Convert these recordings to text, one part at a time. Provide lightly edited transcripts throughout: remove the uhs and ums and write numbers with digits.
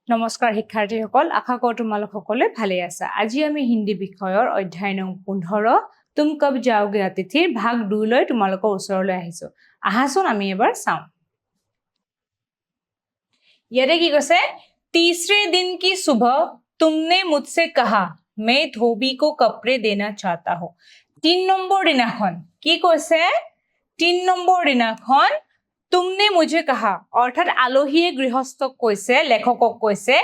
নমস্কাৰ শিক্ষাৰ্থীসকল, আশা কৰোঁ তোমালোক সকলোৱে ভালে আছা। আজি আমি হিন্দী বিষয়ৰ অধ্যায় নং 15 তুম কব যাওগে অতিথিৰ ভাগ 2 লৈ তোমালোকৰ ওচৰলৈ আহিছো। আহাচোন আমি এবাৰ চাওঁ। ইয়াতে কি কৈছে? तीसरे दिन की सुबह तुमने मुझसे कहा मैं धोबी को कपड़े देना चाहता हूँ। 3 নম্বৰ দিনাখন কি কৈছে? 3 নম্বৰ দিনাখন तुमने मुझे कहा अर्थात आलोहीये गृहस्थक কৈছে, লেখকক কৈছে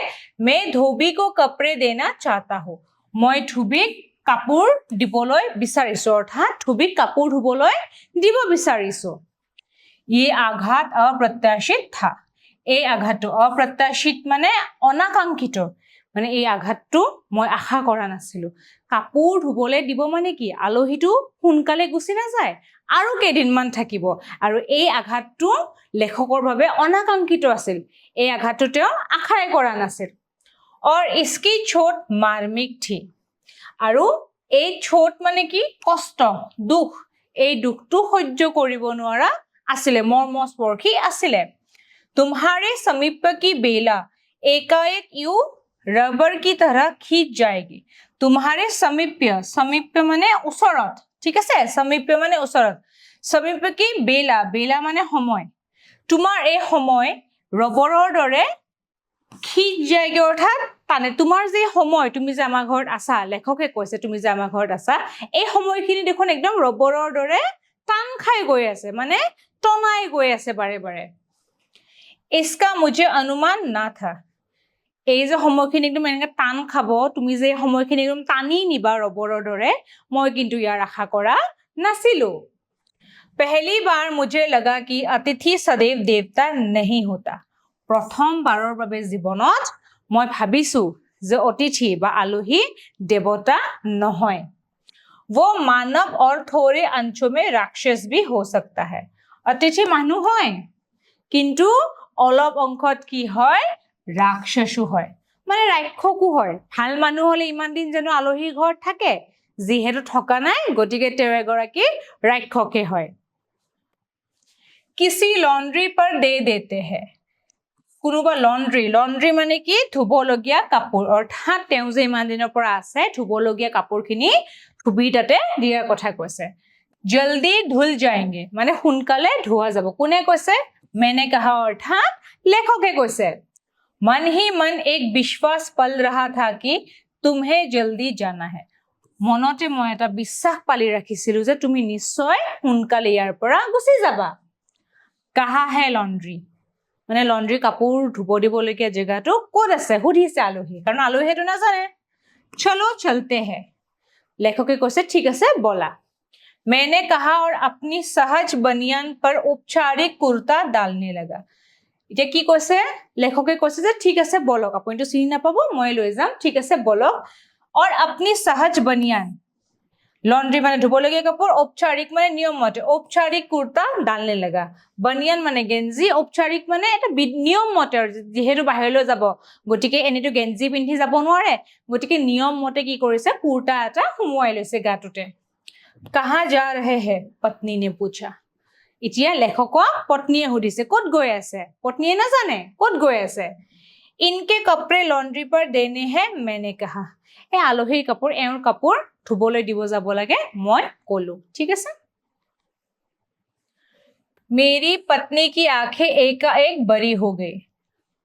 मैं धोबी को कपड़े देना चाहता हूँ। মই ধুবিক কাপোৰ দিবলৈ বিচাৰিছো, অर्थात ধুবিক কাপোৰ ধুবলৈ দিব বিচাৰিছো। ये आघात अप्रत्याशित था। এই আঘাতটো অপ্ৰত্যাশিত মানে অনাকাংক্ষিত, মানে এই আঘাতটো মই আশা কৰা নাছিলো। কাপোৰ ধুবলৈ দিব মানে কি? আলোহিটো সোনকালে গুচি নাযায় আৰু কেইদিনমান থাকিব, আৰু এই আঘাতটো লেখকৰ বাবে অনাকাংক্ষিত আছিল। এই আঘাতটো তেওঁ আশাই কৰা নাছিল। और इसकी चोट मार्मिक थी। আৰু এই চোট মানে কি? কষ্ট, দুখ। এই দুখটো সহ্য কৰিব নোৱাৰা আছিলে, মৰ্মস্পৰ্শী আছিলে। तुम्हारे समीप की बेला एकाएक यूं रबर की तरह खींच जाएगी। तुम्हारे समीप माने ওচৰত, ঠিক আছে? समीप माने ওচৰত। समीप की बेला माने সময়। তোমাৰ এই সময় ৰবৰৰ দৰে खींच जाएगी, অৰ্থাৎ মানে তোমাৰ যে সময়, তুমি যে আমাৰ ঘৰত আছা, লেখকে কৈছে তুমি যে আমাৰ ঘৰত আছা, এই সময়খিনি দেখোন একদম ৰবৰৰ দৰে টান খাই গৈ আছে, মানে টনাই গৈ আছে বাৰে বাৰে। इसका मुझे अनुमान ना था। এই যে সময়খিনি একদম এনেকৈ টান খাব, তুমি যে সময়খিনি একদম টানি নিবা ৰবৰৰ দৰে, মই কিন্তু ইয়াৰ আশা কৰা নাছিলো। पहली बार मुझे लगा कि अतिथि सदैव देवता नहीं होता। প্ৰথমবাৰৰ বাবে জীৱনত মই ভাবিছো যে অতিথি বা আলহী দেৱতা নহয়। वो मानव और थोड़े अंशों में राक्षस भी हो सकता है। অতিথি মানুহ হয়, কিন্তু অলপ অংশত কি হয়? ৰাক্ষসো হয়, মানে ৰাক্ষসো হয়। ভাল মানুহ হলে ইমান দিন যেন আলহীৰ ঘৰত থাকে, যিহেতু থকা নাই গতিকে তেওঁ এগৰাকী ৰাক্ষসে হয়। किसी लॉन्ड्री पर दे देते हैं। কোনোবা লন্ড্ৰি মানে কি? ধুবলগীয়া কাপোৰ, অৰ্থাৎ তেওঁ যে ইমান দিনৰ পৰা আছে ধুবলগীয়া কাপোৰখিনি ধুবি তাতে দিয়াৰ কথা কৈছে। জলদি ধুল যায়েংগে মানে সোনকালে ধোৱা যাব। কোনে কৈছে? मैंने कहा अर्थात लेखके কৈছে। मन ही मन एक विश्वास पल रहा था कि तुम्हें जल्दी जाना है। মনতে মই এটা বিশ্বাস পালি ৰাখিছিলো যে তুমি নিশ্চয় সোনকালে ইয়াৰ পৰা গুচি যাবা। कहा है लॉन्ड्री মানে লন্ড্ৰি কাপোৰ ধুব দিবলগীয়া জেগাটো ক'ত আছে সুধিছে আলহী, কাৰণ আলহীটো নাজানে। চলো চলতে হে, লেখকে কৈছে ঠিক আছে বলা। मैंने कहा और अपनी सहज बनियान पर औपचारिक कुर्ता डालने लगा। এতিয়া কি কৈছে? লেখকে কৈছে যে ঠিক আছে বলক, আপুনিটো চিনি নাপাব, মই লৈ যাম, ঠিক আছে বলক। और अपनी सहज बनियान, লন্ড্ৰি মানে ধুবলগীয়া কাপোৰ, औपचारिक মানে নিয়ম মতে, औपचारिक कुर्ता डालने लगा। बनियान মানে গেঞ্জি, औपचारिक মানে এটা নিয়ম মতে, যেহেতু বাহিৰলৈ যাব গতিকে এনেটো গেঞ্জি পিন্ধি যাব নোৱাৰে, গতিকে নিয়ম মতে কি কৰিছে? কুৰ্তা এটা সুমুৱাই লৈছে গাটোতে। कहाँ जा रहे हैं? पत्नी ने पूछा। এতিয়া লেখকক পত্নীয়ে সুধিছে ক'ত গৈ আছে। পত্নীয়ে নাজানে ক'ত গৈ আছে। इनके कपड़े लॉन्ड्री पर देने हैं मैंने कहा। এই আলহীৰ কাপোৰ, এওঁৰ কাপোৰ ধুবলৈ দিব যাব লাগে, মই ক'লো, ঠিক আছে। मेरी पत्नी की आंखें एकाएक बड़ी हो गई।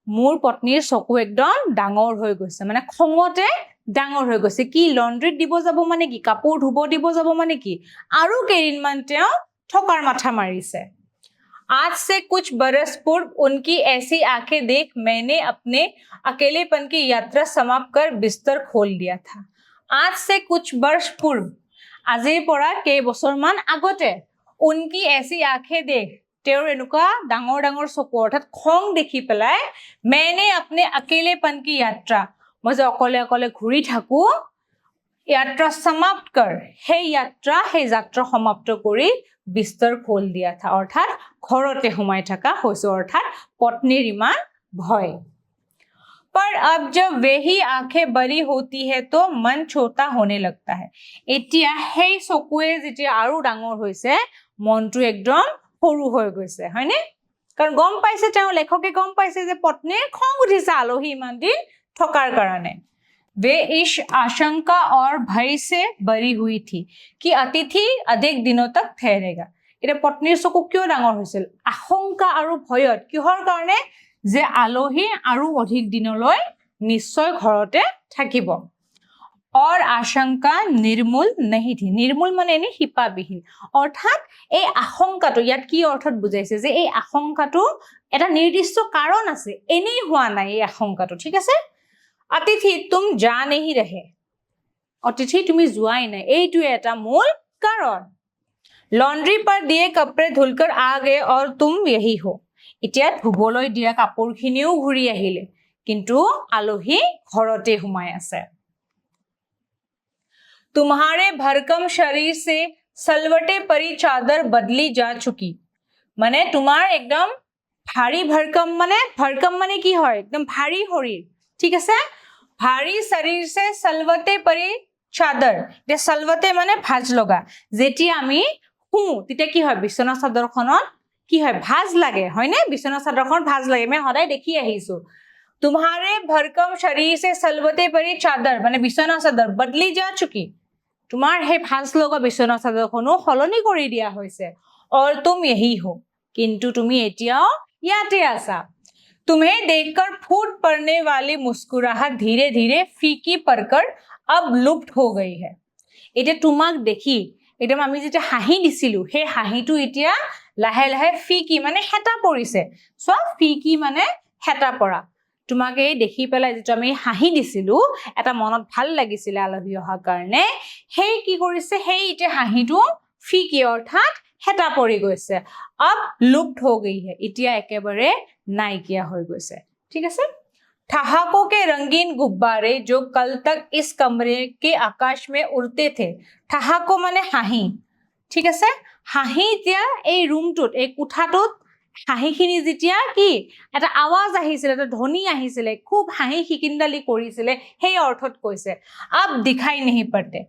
মোৰ পত্নীৰ চকু একদম ডাঙৰ হৈ গৈছে, মানে খঙতে ডাঙৰ হৈ গৈছে। কি? লন্ড্ৰিত দিব যাব মানে কি? কাপোৰ ধুব দিব যাব মানে কি? আৰু কেইদিনমান তেওঁ থকাৰ মাথা মাৰিছে। आज से कुछ बरस पूर्व उनकी ऐसी आंखें देख मैंने अपने अकेलेपन की यात्रा समाप्त कर बिस्तर खोल दिया था। आज से कुछ वर्ष पूर्व, আজিৰ পৰা কেইবছৰমান আগতে, उनकी ऐसी आंखें देख, তেওঁৰ এনেকুৱা ডাঙৰ ডাঙৰ চকু, অৰ্থাৎ খং দেখি পেলাই, मैंने अपने अकेलेपन की यात्रा, মই যে অকলে অকলে ঘূৰি থাকো, यात्रा समाप्त कर, সেই যাত্ৰা সমাপ্ত কৰি বিস্তৰ খোল দিয়া থা, অৰ্থাৎ ঘৰতে সোমাই থকা হৈছে, অৰ্থাৎ পত্নীৰ ইমান ভয়। पर अब जब वही आंखें बड़ी होती है तो मन छोटा होने लगता है। এতিয়া সেই চকুৱে যেতিয়া আৰু ডাঙৰ হৈছে, মনটো একদম সৰু হৈ গৈছে, হয়নে? কাৰণ গম পাইছে তেওঁ লেখকে গম পাইছে যে পত্নীৰ খং উঠিছে আলহী ইমান দিন থকাৰ কাৰণে वे इस आशंका और भय से बरी हुई थी कि अतिथि अधिक दिनों तक ठहरेगा এটা পত্নীৰ চকু কিয় ডাঙৰ হৈছিল আশংকা আৰু ভয়ত কিহৰ কাৰণে যে আলহী আৰু অধিক দিনলৈ নিশ্চয় ঘৰতে থাকিব और आशंका निर्मूल नहीं थी निर्मूल মানে এনে হিপাবিহীন অৰ্থাৎ এই আশংকাটো ইয়াত কি অৰ্থত বুজাইছে যে এই আশংকাটো এটা নিৰ্দিষ্ট কাৰণ আছে এনেই হোৱা নাই এই আশংকাটো ঠিক আছে अतिथि तुम जा नहीं रहे अतिथि তুমি যোৱাই নাই এইটো এটা মূল কাৰণ लॉन्ड्री पर दिए कपड़े धुलकर आ गए और तुम यही हो এতিয়া ধুবলৈ দিয়া কাপোৰখিনিও ঘূৰি আহিলে কিন্তু আলহী ঘৰতে সোমাই আছে तुम्हारे भरकम शरीर से सलवटे परी चादर बदली जा चुकी মানে তোমাৰ একদম ভাৰী ভৰকম মানে কি হয় একদম ভাৰী শৰীৰ ঠিক আছে ভাৰী শৰীৰ से सलवटे परी चादर যে সলৱতে মানে ভাজ লগা যেতিয়া আমি হু তেতিয়া কি হয় বিছনা চাদৰখনত কি হয় ভাজ লাগে হয় না বিছনা চাদৰখন ভাজ লাগে মই সদায় দেখি আহিছো तुम्हारे भरकम शरीर से सलवते परी चादर মানে বিছনা চাদৰ বদলি जा चुकी তোমাৰ হে ভাজ লগা বিছনা চাদৰখনো হলনি কৰি দিয়া হৈছে और तुम यही हो किंतु তুমি এতিয়াও ইয়াতে আছা तुम्हें देखकर फूट पड़ने वाली मुस्कुराहट धीरे-धीरे फीकी पड़कर अब लुप्त हो गई है এটা তোমাক দেখি একদম আমি যেটা হাঁহি দিছিলো হে হাঁহিটো এতিয়া লাহে লাহে ফিকি মানে হেতা পৰিছে সো ফিকি মানে হেতা পৰা তোমাকে দেখি পেলাই যেটা আমি হাঁহি দিছিলো এটা মনত ভাল লাগিছিল আলহী অহা কাৰণে হেই কি কৰিছে হেই এটা হাঁহিটো ফিকি অৰ্থাৎ হেতা পৰি গৈছে अब लुप्त हो गई है এতিয়া একেবাৰে নাইকিয়া হৈ গৈছে ঠিক আছে ठहाकों के रंगीन गुब्बारे जो कल तक इस कमरे के आकाश में उड़ते थे ठहाको माने हाही ठीक আছে হাঁহি এতিয়া এই ৰুমটোত এই কোঠাটোত হাঁহিখিনি যেতিয়া কি এটা আৱাজ আহিছিল এটা ধ্বনি আহিছিল খুব হাঁহি খিকিন্দালি কৰিছিল সেই অৰ্থত কৈছে আব দিখাই नहीं पड़ते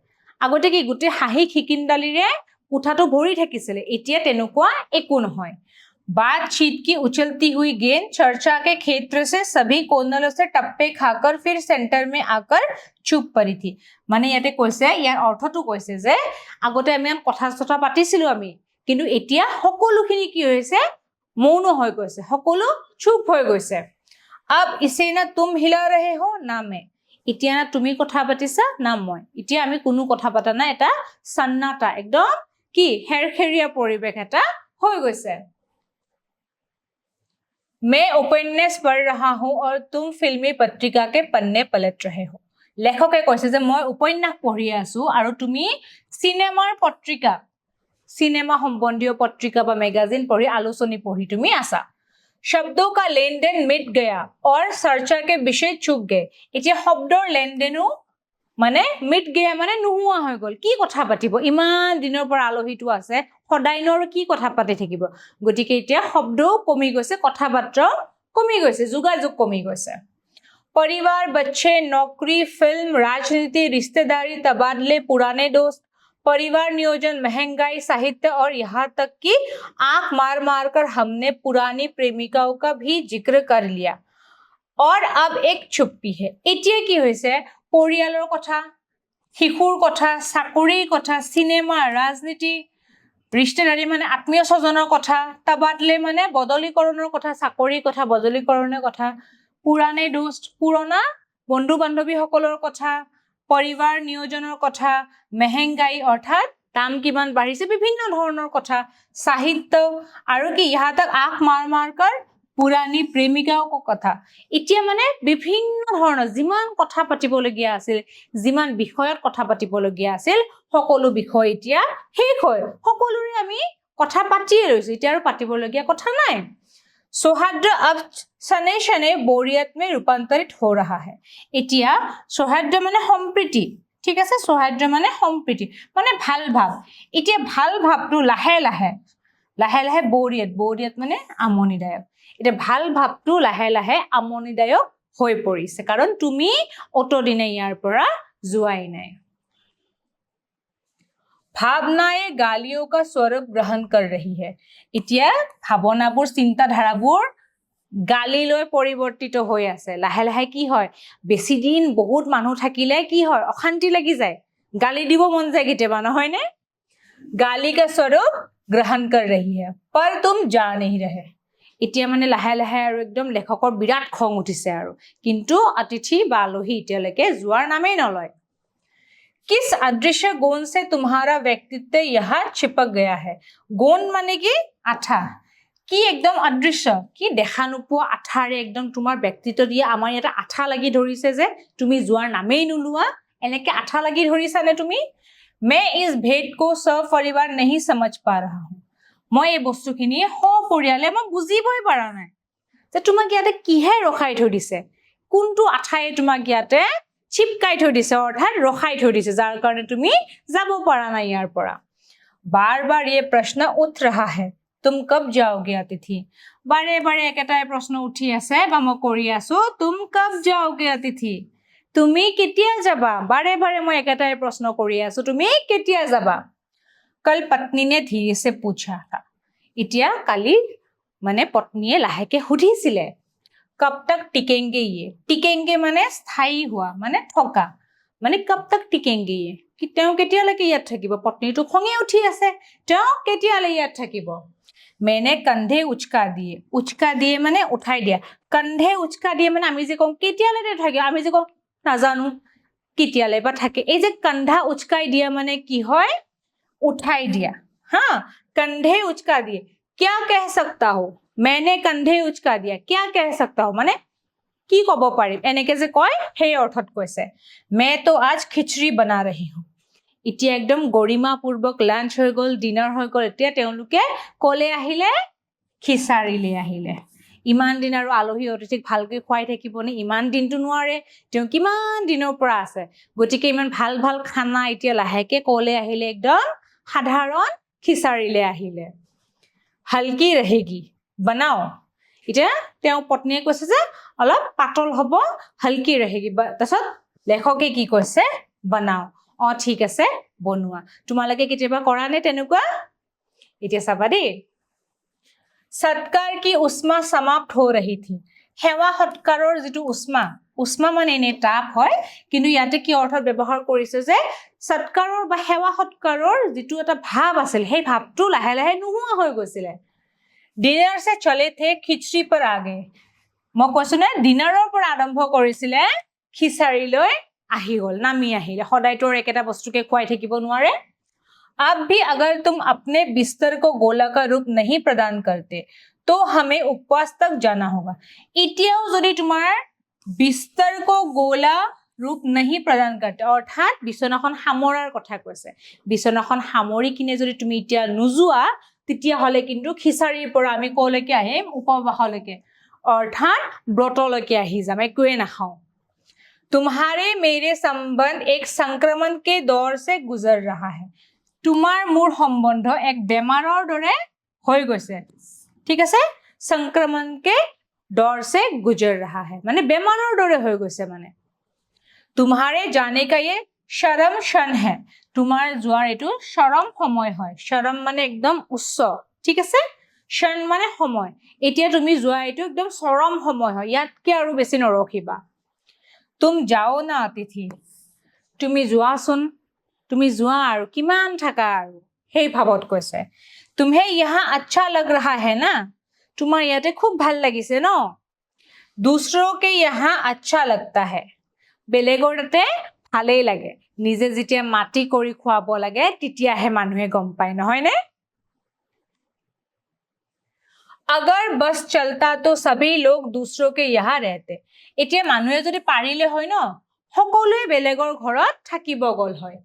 আগতে কি গুটে হাঁহি খিকিন্দালিৰে কোঠাটো ভৰি থাকিছিল এতিয়া তেনেকুৱা একো নহয় बातचीत की उछलती हुई गेंद चर्चा के क्षेत्र से सभी कोनलों से टप्पे खाकर फिर सेंटर में आकर चुप पड़ी थी माने याते কৈছে ইয়াৰ অৰ্থটো কৈছে যে আগতে আমি কথা কথা পাতিছিলো আমি কিন্তু এতিয়া সকলোখিনি কি হৈছে মৌন হৈ গৈছে সকলো চুপ হৈ গৈছে अब इसे ना तुम हिला रहे हो ना मैं এতিয়া না তুমি কথা পাতিছা না মই এতিয়া আমি কোনো কথা পাতা না এটা সন্নাটা একদম কি হেৰখেৰিয়া পৰিবেশ এটা হৈ গৈছে मैं उपन्यास पढ़ रहा हूं और तुम फिल्मी पत्रिका के पन्ने पलट रहे हो लेखके কৈছে যে মই উপন্যাস পঢ়ি আছো আৰু তুমি সিনেমাৰ পত্ৰিকা সিনেমা সম্বন্ধীয় পত্ৰিকা বা ম্যাগাজিন পঢ়ি আলোচনী পঢ়ি তুমি আছা शब्दों का लेन-देन मिट गया और चर्चा के विषय चुप गए এতিয়া শব্দৰ লেনদেনো মানে মিট গয়া মানে নুহুৱা হৈ গল কি কথা পাতিব ইমান দিনৰ পৰা আলহীটো আছে সদায়নৰ কি কথা পাতি থাকিব গটিকে এতিয়া শব্দও কমি গৈছে কথা বাৰ্তা কমি গৈছে যোগাযোগ কমি গৈছে परिवार बच्चे नौकरी फिल्म राजनीति रिश्तेदारी तबादले पुराने दोस्त परिवार नियोजन महंगाई साहित्य और यहाँ तक कि आंख मार मार कर हमने पुरानी प्रेमिकाओं का भी जिक्र कर लिया और अब एक चुप्पी है এতিয়া কি হৈছে পৰিয়ালৰ কথা শিশুৰ কথা চাকৰিৰ কথা সিনেমা ৰাজনীতি रिश्तेदारी माने आत्मीय स्वजনৰ কথা तबादले माने বদলীকৰণৰ কথা চাকৰিৰ কথা বদলীকৰণৰ কথা পুৰানে दोस्त পুৰণা বন্ধু বান্ধৱী সকলৰ কথা পৰিবাৰ নিয়োজনৰ কথা महंगाई অৰ্থাৎ দাম কিমান বাঢ়িছে বিভিন্ন ধৰণৰ কথা সাহিত্য আৰু কি यहाँ तक आंख मार मार कर पुरानी प्रेमिकाओं को কথা এতিয়া মানে বিভিন্ন ধৰণৰ যিমান কথা পাতিবলগীয়া আছিল যিমান বিষয়ত কথা পাতিবলগীয়া আছিল সকলো বিষয় এতিয়া শেষ হয় সকলোৰে আমি কথা পাতিয়ে ৰৈছো এতিয়া আৰু পাতিবলগীয়া কথা নাই सौहार्द अब सने सने बोरियत में रूपांतरित हो रहा है এতিয়া सौहार्द মানে সম্প্ৰীতি ঠিক আছে सौहार्द মানে সম্প্ৰীতি মানে ভাল ভাব এতিয়া ভাল ভাবটো লাহে লাহে লাহে লাহে बोरियत মানে আমনিদায়ক এটা ভাল ভাবটো লাহে লাহে আমনিদায়ক হৈ পৰিছে কাৰণ তুমি অতদিনে ইয়াৰ পৰা যোৱাই নাই भावनाएं गालियों का स्वरूप ग्रहण कर रही है इतिया भावनाবোৰ চিন্তাধাৰাবোৰ গালিলৈ পৰিৱৰ্তিত হৈ আছে লাহে লাহে কি হয় বেছি দিন বহুত মানুহ থাকিলে কি হয় অশান্তি লাগি যায় গালি দিব মন যায় কেতিয়াবা নহয় নে गाली का स्वरूप ग्रहण कर रही है पर तुम जा नहीं रहे এতিয়া মানে লাহে লাহে আৰু একদম লেখকৰ বিৰাট খং উঠিছে আৰু কিন্তু অতিথি বা আলহী এতিয়ালৈকে যোৱাৰ নামেই নলয় किस अदृश्य गुण से तुम्हारा व्यक्तित्व यहाँ चिपक गया है गुण माने কি আঠা কি একদম অদৃশ্য কি দেখা নোপোৱা আঠাৰে একদম তোমাৰ ব্যক্তিত্ব দিয়ে আমাৰ এটা আঠা লাগি ধৰিছে যে তুমি যোৱাৰ নামেই নুলুৱা এনেকে আঠা লাগি ধৰিছা নে তুমি मैं इस भेद को सपरिवार नहीं समझ पा रहा हूं মই এই বস্তুখিনি সপৰিয়ালে মই বুজিবই পৰা নাই যে তোমাক ইয়াতে কিহে ৰখাই থৈ দিছে কোনটো আঠায়ে তোমাক ইয়াতে চিপকাই থৈ দিছে অৰ্থাৎ ৰখাই থৈ দিছে যাৰ কাৰণে তুমি যাব পৰা নাই ইয়াৰ পৰা बार बार ये प्रश्न उठ रहा है तुम कब जाओगे अतिथि बारे बारे একেটাই প্ৰশ্ন উঠি আছে বা মই কৰি আছো तुम कब जाओगे अतिथि তুমি কেতিয়া যাবা বাৰে বাৰে মই একেটাই প্ৰশ্ন কৰি আছো তুমি কেতিয়া যাবা कल पत्नी ने धीरे से पूछा था এতিয়া কালি মানে পত্নীয়ে লাহেকে সুধিছিলে कब तक टिकेंगे ये टिकेंगे माने स्थायी हुआ माने থকা মানে कब तक टिकेंगे ये कि তেওঁ কেতিয়ালৈকে ইয়াত থাকিব পত্নীটো খঙে উঠি আছে তেওঁ কেতিয়ালৈ ইয়াত থাকিব मैंने कंधे उचका दिए माने उठाई दिया कंधे उचका दिए माने আমি যে কম কেতিয়ালৈকে থাকিব আমি যে কম নাজানো কেতিয়ালৈ বা থাকে এই যে कंधा उचकाई दिया माने কি হয় उठाई दिया हाँ कंधे उचका दिए क्या कह सकता हो मैंने कंधे उचका दिया क्या कह सकता हो माने কি কব পাৰিম এনেকে যে কয় সেই অৰ্থত কৈছে मैं तो आज खिचड़ी बना रही हूं এতিয়া একদম গৰিমা পূৰ্বক লাঞ্চ হৈ গল ডিনাৰ হৈ গল এতিয়া তেওঁলোকে কলে আহিলে খিচাৰিলে আহিলে ইমান দিন আৰু আলহী অতিথিক ভালকৈ খুৱাই থাকিবনে ইমান দিনটো নোৱাৰে তেওঁ কিমান দিনৰ পৰা আছে গতিকে ইমান ভাল ভাল খানা এতিয়া লাহেকে কলে আহিলে একদম সাধাৰণ খিচাৰিলে আহিলে हल्की रहेगी बनाओ এতিয়া তেওঁ পত্নীয়ে কৈছে যে অলপ পাতল হ'ব हल्की रहेगी তাৰছত লেখকে কি কৈছে बनाओ ঠিক আছে বনোৱা তোমালোকে কেতিয়াবা কৰা নে তেনেকুৱা এতিয়া চাবা দেই सत्कार की उष्मा समाप्त हो रही थी সেৱা সৎকাৰৰ যেটো উষ্মা মানে নে তাপ হয় কিন্তু ইয়াতে কি অৰ্থত ব্যৱহাৰ কৰিছে যে সৎকাৰৰ বা সেৱা সৎকাৰৰ যেটো এটা ভাৱ আছিল সেই ভাৱটো লাহে লাহে নোহোৱা হৈ গৈছিলে ডিনাৰ से चले थे खिचड़ी पर आ गए মই কৈছো না ডিনাৰৰ পৰা আৰম্ভ কৰিছিলে খিচাৰিলৈ আহি গল নামি আহিলে সদায়তৰ একেটা বস্তুকে খুৱাই থাকিব নোৱাৰে अब भी अगर तुम अपने बिस्तर को गोलाकार रूप नहीं प्रदान करते तो हमें उपवास तक जाना होगा इतियाओ যদি তোমাৰ बिस्तर को गोला रूप नहीं प्रदान करते অৰ্থাৎ বিছনাখন সামৰাৰ কথা কৈছে বিছনাখন সামৰি কিনে যদি তুমি ইতিয়া নুজুৱা তেতিয়া হলে কিন্তু খিচাৰিৰ পৰা আমি কলৈকে আহিম উপবাসলৈকে অৰ্থাৎ ব্ৰতলৈকে আহি যাম একোৱে নাখাও तुम्हारे मेरे संबंध एक संक्रमण के दौर से गुजर रहा है তোমাৰ মোৰ সম্বন্ধ এক বেমাৰৰ দৰে হৈ গৈছে ঠিক আছে সংক্ৰমণ के दौर से गुजर रहा है মানে বেমাৰৰ দৰে হৈ গৈছে মানে तुम्हारे जाने का ये शरम क्षण है তোমাৰ যোৱাৰ এটো শৰম সময় হয় শৰম মানে একদম উচ্চ ঠিক আছে क्षण মানে সময় এতিয়া তুমি যোৱা এটো একদম চৰম সময় হয় ইয়াতকে আৰু বেছি নৰখিবা तुम जाओ ना अतिथि তুমি যোৱাচোন তুমি যোৱা আৰু কিমান থাকা আৰু হেই ভাবত কৈছে तुम्हें यहाँ अच्छा लग रहा है ना তোমাৰ ইয়াতে খুব ভাল লাগিছে ন दूसरों के यहाँ अच्छा लगता है বেলেগৰতে ভালেই লাগে নিজে যেতিয়া মাটি কৰি খুৱাব লাগে তেতিয়াহে মানুহে গম পায় নহয় নে अगर बस चलता तो सभी लोग दूसरों के यहाँ रहते এতিয়া মানুহে যদি পাৰিলে হয় ন সকলোৱে বেলেগৰ ঘৰত থাকিব গল হয়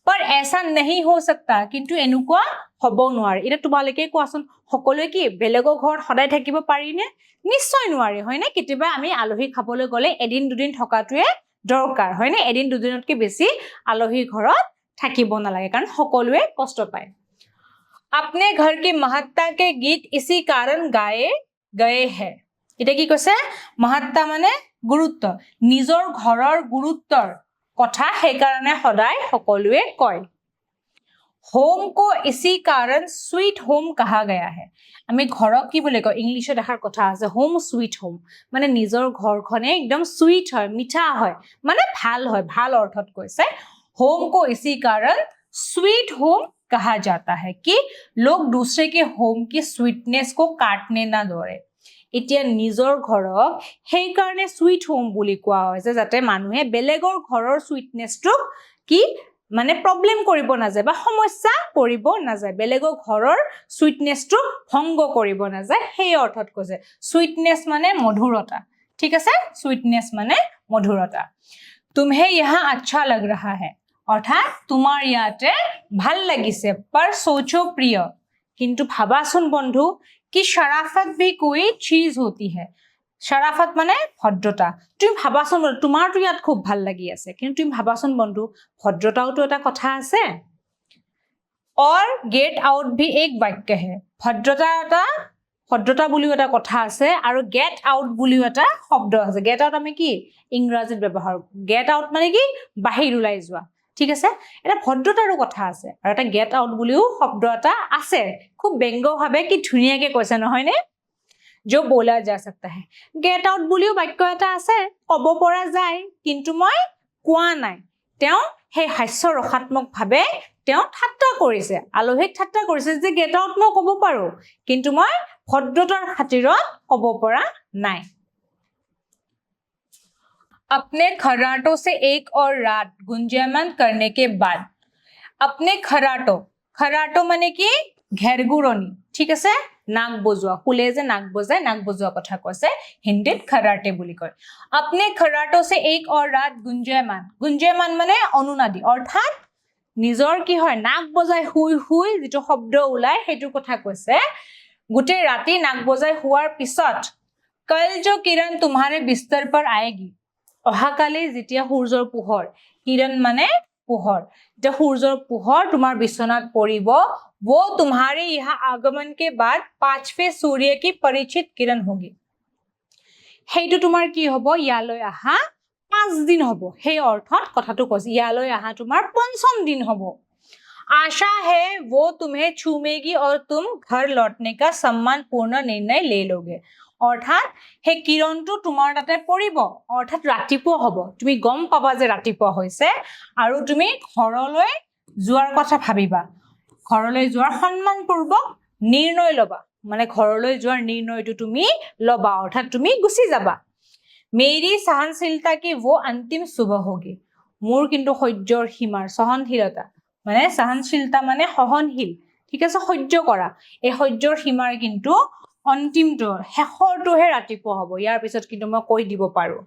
पर ऐसा नहीं हो सकता किंतु एनुকুৱা হ'ব নোৱাৰে এটা তোমালকে কোৱাচোন সকলোৱে কি বেলেগৰ ঘৰত সদায় থাকিব পাৰি নে নিশ্চয় নোৱাৰে হয় নে কেতিয়াবা আমি আলহী খাবলৈ গলে এদিন দুদিন থকাটোৱে দৰকাৰ হয় নে এদিন দুদিনতকৈ বেছি আলহী ঘৰত থাকিব নালাগে কাৰণ সকলোৱে কষ্ট পায় अपने घर की महत्ता के गीत इसी कारण गाए गए हैं এটা কি কৈছে महत्ता মানে গুৰুত্ব নিজৰ ঘৰৰ গুৰুত্বৰ কথা সেই কাৰণে সদায় সকলোৱে কয় হোম को इसी कारण स्वीट होम कहा गया है আমি ঘৰক কি বুলি কওঁ ইংলিছত এষাৰ কথা আছে হোম সুইট হোম মানে নিজৰ ঘৰখনে একদম সুইট হয় মিঠা হয় মানে ভাল হয় ভাল অৰ্থত কৈছে होम को इसी कारण स्वीट होम कहा जाता है कि लोग दूसरे के होम की स्वीटनेस को काटने ना दौड़े এতিয়া নিজৰ ঘৰক সেই কাৰণে সুইট হোম বুলি কোৱা হৈছে যাতে মানুহে বেলেগৰ ঘৰৰ সুইটনেছটো কি মানে প্ৰবলেম কৰিব না যায় বা সমস্যা কৰিব না যায় বেলেগৰ ঘৰৰ সুইটনেছটো ভংগ কৰিব না যায় সেই অৰ্থত কৈছে সুইটনেছ মানে মধুৰতা ঠিক আছে সুইটনেছ মানে মধুৰতা तुम्हें यहाँ अच्छा लग रहा है অৰ্থাৎ তোমাৰ ইয়াতে ভাল লাগিছে पर सोचो प्रिय किंतु भाबासुन बंधु कि शराफत भी कोई चीज होती है शराफत माने भद्रता তুমি ভাবাচোন তোমাৰটো ইয়াত খুব ভাল লাগি আছে কিন্তু তুমি ভাবাচোন বন্ধু ভদ্ৰতাওটো এটা কথা আছে और गेट आउट भी एक वाक्य है ভদ্ৰতা বুলিও এটা কথা আছে আৰু গেট আউট বুলিও এটা শব্দ আছে গেট আউট আমি কি ইংৰাজীত ব্যৱহাৰ গেট আউট মানে কি বাহিৰ ওলাই যোৱা ঠিক আছে এটা ভদ্ৰতাৰো কথা আছে আৰু এটা গেট আউট বুলিও শব্দ এটা আছে খুব ব্যঙ্গভাৱে কি ধুনিয়াকে কৈছে নহয় নে जो बोला जा सकता है गेट आउट বুলিও বাক্য এটা আছে কব পৰা যায় কিন্তু মই কোৱা নাই তেওঁ হে হাস্য ৰসাত্মকভাৱে তেওঁ ঠাট্টা কৰিছে আলোহিক ঠাট্টা কৰিছে যে গেট আউট মই কব পাৰো কিন্তু মই ভদ্ৰতাৰ খাতিৰত কব পৰা নাই अपने खर्राटों से एक और रात गुंजायमान करने के बाद अपने खर्राटो माने की घेरगुरनी ठीक আছে नाक बजोआ खुले जे नाक बजोआ कथा কৈছে हिंदीत खर्राटे বুলি কয় अपने खर्राटों से एक और रात गुंजायमान माने अनुनादी अर्थात নিজৰ কি হয় নাক বজাই হুই হুই যেটো শব্দ ওলাই হেতু কথা কৈছে গুটে ৰাতি নাক বজাই হুৱাৰ পিছত कल जो किरण तुम्हारे बिस्तर पर आएगी অহাকালে যেতিয়া সূৰ্যৰ পোহৰ কিৰণ মানে পোহৰ যে সূৰ্যৰ পোহৰ তোমাৰ বিছনাত পৰিব वो तुम्हारे यहाँ आगमन के बाद पांचवें सूर्य की परिचित किरण होगी हेतु तुम्हार की हबो याলৈ আহা 5 दिन हबो हे अर्थत कथाটো কৈছে याলৈ আহা তোমাৰ পঞ্চম दिन हबो आशा है वो तुम्हें छूमेगी और तुम घर लौटने का सम्मानपूर्ण निर्णय ले लोगे অৰ্থাৎ হে কিৰণটো তোমাৰ তাতে পৰিব অৰ্থাৎ ৰাতিপুৱা হ'ব তুমি গম পাবা যে ৰাতিপুৱা হৈছে আৰু তুমি ঘৰলৈ যোৱাৰ কথা ভাবিবা ঘৰলৈ যোৱাৰ সন্মানপূৰ্বক নিৰ্ণয় লবা মানে ঘৰলৈ যোৱাৰ নিৰ্ণয়টো তুমি লবা অৰ্থাৎ তুমি গুছি যাবা मेरी सहनशीलता की वो अंतिम सुबह होगी মোৰ কিন্তু সহ্যৰ সীমাৰ সহনশীলতা মানে सहनशीलता মানে সহনশীল ঠিক আছে সহ্য কৰা এই সহ্যৰ সীমাৰ কিন্তু अंतिमটো হেখৰটোহে ৰাতিপুৱা হ'ব ইয়াৰ পিছত কিন্তু মই কৈ দিব পাৰো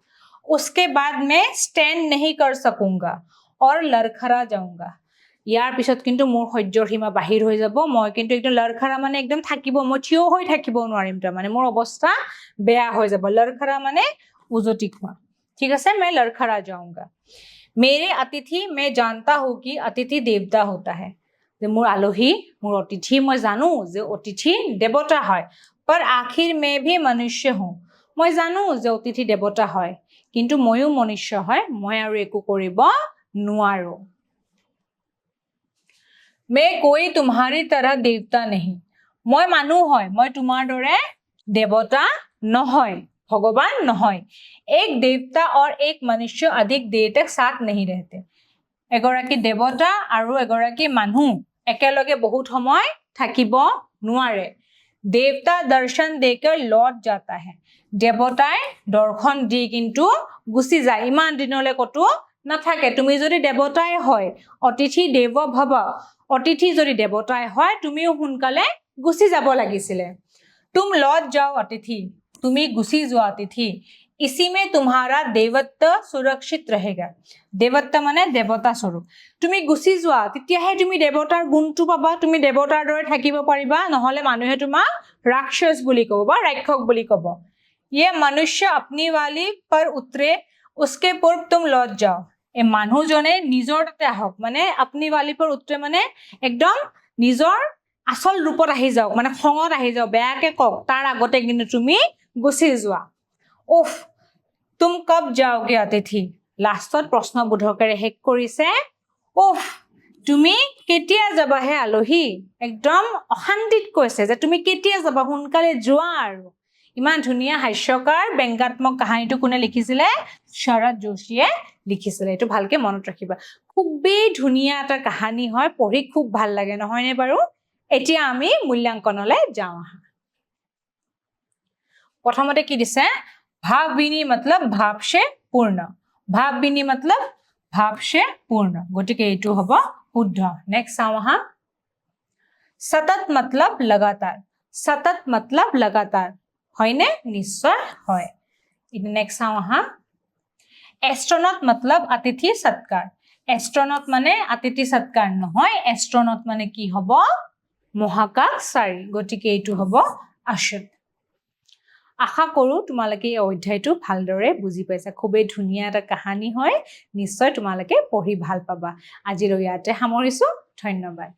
उसके बाद मैं स्टैंड नहीं कर सकूंगा और लड़खड़ा जाऊंगा ইয়াৰ পিছত কিন্তু মোৰ সহ্যৰ সীমা বাহিৰ হৈ যাব মই কিন্তু একদম লড়খৰা মানে একদম থাকিব মই থিয় হৈ থাকিব নোৱাৰিম তা মানে মোৰ অৱস্থা বেয়া হৈ যাব লড়খৰা মানে উজতি খোৱা ঠিক আছে मैं लड़खड़ा जाऊंगा मेरे अतिथि मैं जानता हूं कि अतिथि देवता होता है যে মোৰ আলহী মোৰ অতিথি মই জানো যে অতিথি দেৱতা হয় पर आखिर मैं भी मनुष्य हूं মই জানো যে অতিথি দেৱতা হয় কিন্তু ময়ো মনুষ্য হয় মই আৰু একো কৰিব নোৱাৰো मैं कोई तुम्हारी तरह देवता नहीं মই মানুহ হয় মই তোমাৰ দৰে দেৱতা নহয় भगवान নহয় एक देवता और एक मनुष्य अधिक देर तक साथ नहीं रहते এগৰাকী দেৱতা আৰু এগৰাকী মানুহ একেলগে বহুত সময় থাকিব নোৱাৰে देवता दर्शन देकर लौट जाता है देवताय दर्शन দি কিন্তু গুছি যায় ইমান দিনলে কতো নাথাকে তুমি যদি দেৱতাই হয় অতিথি দেৱ ভৱ অতিথি যদি দেৱতাই হয় তুমিও হুনকালে গুছি যাব লাগিছিলে तुम लौट जाओ अतिथि তুমি গুছি যোৱা অতিথি इसी में तुम्हारा देवत्व सुरक्षित रहेगा देवत्व माने देवता स्वरूप তুমি গুছি যোৱা তেতিয়াহে তুমি দেৱতাৰ গুণটো পাবা তুমি দেৱতাৰ দৰে থাকিব পাৰিবা নহলে মানুহে তোমাক राक्षस বুলি কব বা ৰাক্ষস বুলি কব ये मनुष्य अपनी वाली पर उतरे उसके पूर्व तुम लौट जाओ ए মানুহজনে নিজৰ তাতে আহক মানে अपनी वाली पर उतरे মানে একদম নিজৰ আসল ৰূপত আহি যাওক মানে খঙত আহি যাওক বেয়াকে কক তাৰ আগতে কিন্তু তুমি গুছি যোৱা उफ तुम कब जाओगे अतिथि लास्टत प्रश्न बुधकरे हेक करिसे उफ তুমি কেতিয়া যাবা হে আলহী একদম অশান্তিত কৈছে যে তুমি কেতিয়া যাবা সোনকালে যোৱা আৰু ইমান ধুনীয়া হাস্যকাৰ ব্যংগাত্মক কাহিনীটো কোনে লিখিছিলে শৰৎ যোশীয়ে লিখিছিলে এইটো ভালকে মনত ৰাখিবা খুবেই ধুনীয়া এটা কাহিনী হয় পঢ়ি খুব ভাল লাগে নহয়নে বাৰু এতিয়া আমি মূল্যাংকনলৈ যাওঁ প্ৰথমতে কি দিছে भाव बिनी मतलब भाव से पूर्ण भाव बिनी मतलब भाव से पूर्ण গটিকে এইটো হ'ব শুদ্ধ নেক্সট চাওঁ আহা सतत मतलब लगातार হয়নে নিশ্চয় হয় নেক্সট চাওঁ আহা एस्ट्रोनॉट मतलब अतिथि सत्कार एस्ट्रोनॉट মানে अतिथि सत्कार নহয় एस्ट्रोनॉट মানে কি হ'ব মহাকাশচাৰী গটিকে এইটো হ'ব আশুত আশা কৰো তোমালোকে এই অধ্যায়টো ভালদৰে বুজি পাইছা খুবেই ধুনীয়া এটা কাহিনী হয় নিশ্চয় তোমালোকে পঢ়ি ভাল পাবা আজিলৈ ইয়াতে সামৰিছো ধন্যবাদ